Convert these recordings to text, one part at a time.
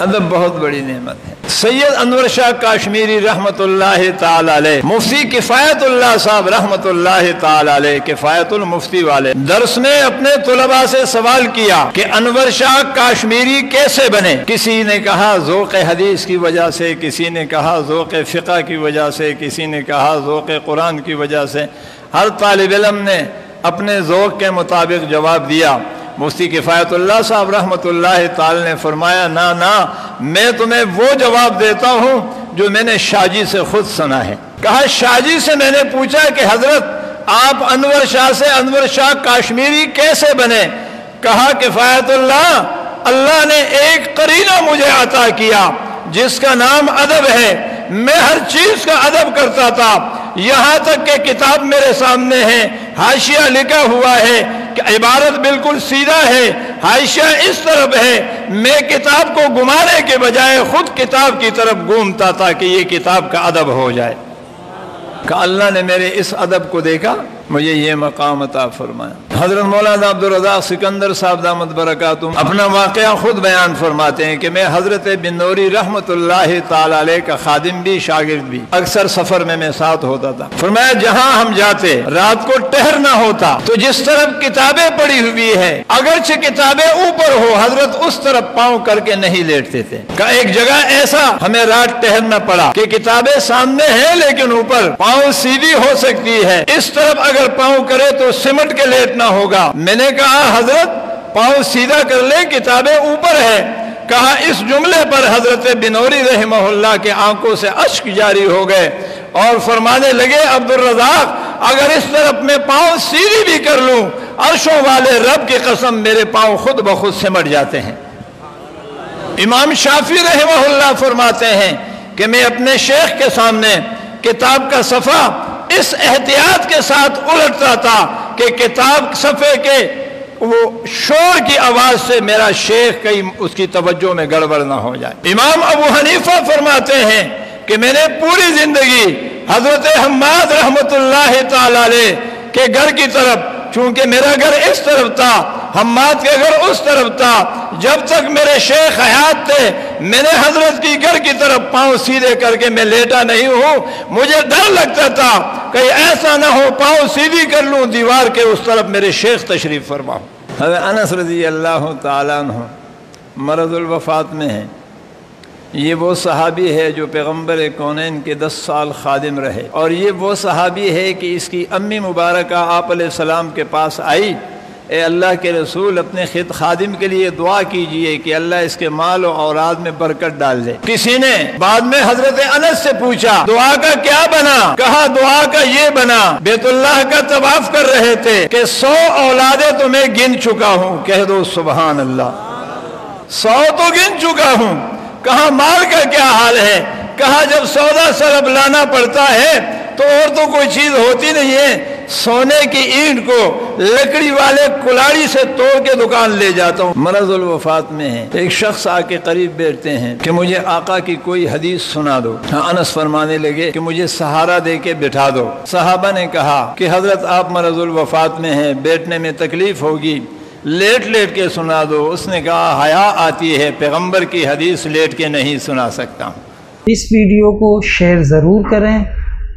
ادب بہت بڑی نعمت ہے۔ سید انور شاہ کشمیری رحمت اللہ تعالی علیہ، مفتی کفایت اللہ صاحب رحمت اللہ تعالی علیہ، کفایت المفتی والے، درس میں اپنے طلباء سے سوال کیا کہ انور شاہ کشمیری کیسے بنے؟ کسی نے کہا ذوق حدیث کی وجہ سے، کسی نے کہا ذوق فقہ کی وجہ سے، کسی نے کہا ذوق قرآن کی وجہ سے۔ ہر طالب علم نے اپنے ذوق کے مطابق جواب دیا۔ مفتی کفایت اللہ صاحب رحمت اللہ تعالی نے فرمایا نہ میں تمہیں وہ جواب دیتا ہوں جو میں نے شاہ جی سے خود سنا ہے۔ کہا شاہ جی سے میں نے پوچھا کہ حضرت آپ انور شاہ سے انور شاہ کشمیری کیسے بنے؟ کہا کفایت اللہ نے ایک قرینہ مجھے عطا کیا جس کا نام ادب ہے، میں ہر چیز کا ادب کرتا تھا، یہاں تک کہ کتاب میرے سامنے ہے، حاشیہ لکھا ہوا ہے کہ عبارت بالکل سیدھا ہے، حاشیہ اس طرف ہے، میں کتاب کو گھمانے کے بجائے خود کتاب کی طرف گھومتا تھا کہ یہ کتاب کا ادب ہو جائے۔ کہ اللہ نے میرے اس ادب کو دیکھا، مجھے یہ مقام عطا فرمایا۔ حضرت مولانا عبدالرزاق سکندر صاحب دامت برکاتہم اپنا واقعہ خود بیان فرماتے ہیں کہ میں حضرت بنوری رحمت اللہ تعالی علیہ کا خادم بھی شاگرد بھی، اکثر سفر میں ساتھ ہوتا تھا۔ فرمایا جہاں ہم جاتے رات کو ٹہرنا ہوتا تو جس طرف کتابیں پڑی ہوئی ہے اگرچہ کتابیں اوپر ہو حضرت اس طرف پاؤں کر کے نہیں لیٹتے تھے۔ کہ ایک جگہ ایسا ہمیں رات ٹہرنا پڑا کہ کتابیں سامنے ہیں لیکن اوپر پاؤں سیدھی ہو سکتی ہے، اس طرف اگر پاؤں کرے تو سمٹ کے لیٹنا ہوگا۔ میں نے کہا حضرت پاؤں سیدھا کر لیں، کتابیں اوپر ہے۔ کہا اس جملے پر حضرت بنوری رحمہ اللہ کے آنکھوں سے اشک جاری ہو گئے اور فرمانے لگے عبدالرزاق اگر اس طرف میں پاؤں سیدھی بھی کر لوں عرشوں والے رب کی قسم میرے پاؤں خود بخود سمٹ جاتے ہیں۔ امام شافی رحمہ اللہ فرماتے ہیں کہ میں اپنے شیخ کے سامنے کتاب کا صفحہ اس احتیاط کے ساتھ الٹتا تھا کہ کتاب صفحے کے وہ شور کی آواز سے میرا شیخ کہیں اس کی توجہ میں گڑبڑ نہ ہو جائے۔ امام ابو حنیفہ فرماتے ہیں کہ میں نے پوری زندگی حضرت محمد رحمت اللہ تعالی علیہ کے گھر کی طرف، چونکہ میرا گھر اس طرف تھا حماد کے گھر اس طرف تھا، جب تک میرے شیخ حیات تھے میں نے حضرت کی گھر کی طرف پاؤں سیدھے کر کے میں لیٹا نہیں ہوں۔ مجھے ڈر لگتا تھا کہیں ایسا نہ ہو پاؤں سیدھی کر لوں دیوار کے اس طرف میرے شیخ تشریف فرما۔ حضرت انس رضی اللہ تعالیٰ عنہ مرض الوفات میں ہیں۔ یہ وہ صحابی ہے جو پیغمبر کونین کے 10 سال خادم رہے، اور یہ وہ صحابی ہے کہ اس کی امی مبارکہ آپ علیہ السلام کے پاس آئی، اے اللہ کے رسول اپنے خادم کے لیے دعا کیجئے کہ اللہ اس کے مال و اولاد میں برکت ڈال دے۔ کسی نے بعد میں حضرت انس سے پوچھا دعا کا کیا بنا؟ کہا دعا کا یہ بنا بیت اللہ کا طواف کر رہے تھے کہ 100 اولادیں تو میں گن چکا ہوں، کہہ دو سبحان اللہ، 100 تو گن چکا ہوں۔ کہا مال کا کیا حال ہے؟ کہا جب سودا سرب لانا پڑتا ہے تو اور تو کوئی چیز ہوتی نہیں ہے، سونے کی اینٹ کو لکڑی والے کلاڑی سے توڑ کے دکان لے جاتا ہوں۔ مرض الوفات میں ہے، ایک شخص آ کے قریب بیٹھتے ہیں کہ مجھے آقا کی کوئی حدیث سنا دو۔ انس فرمانے لگے کہ مجھے سہارا دے کے بٹھا دو۔ صحابہ نے کہا کہ حضرت آپ مرض الوفات میں ہیں، بیٹھنے میں تکلیف ہوگی، لیٹ لیٹ کے سنا دو۔ اس نے کہا حیا آتی ہے، پیغمبر کی حدیث لیٹ کے نہیں سنا سکتا ہوں۔ اس ویڈیو کو شیئر ضرور کریں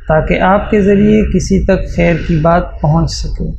تاکہ آپ کے ذریعے کسی تک خیر کی بات پہنچ سکے۔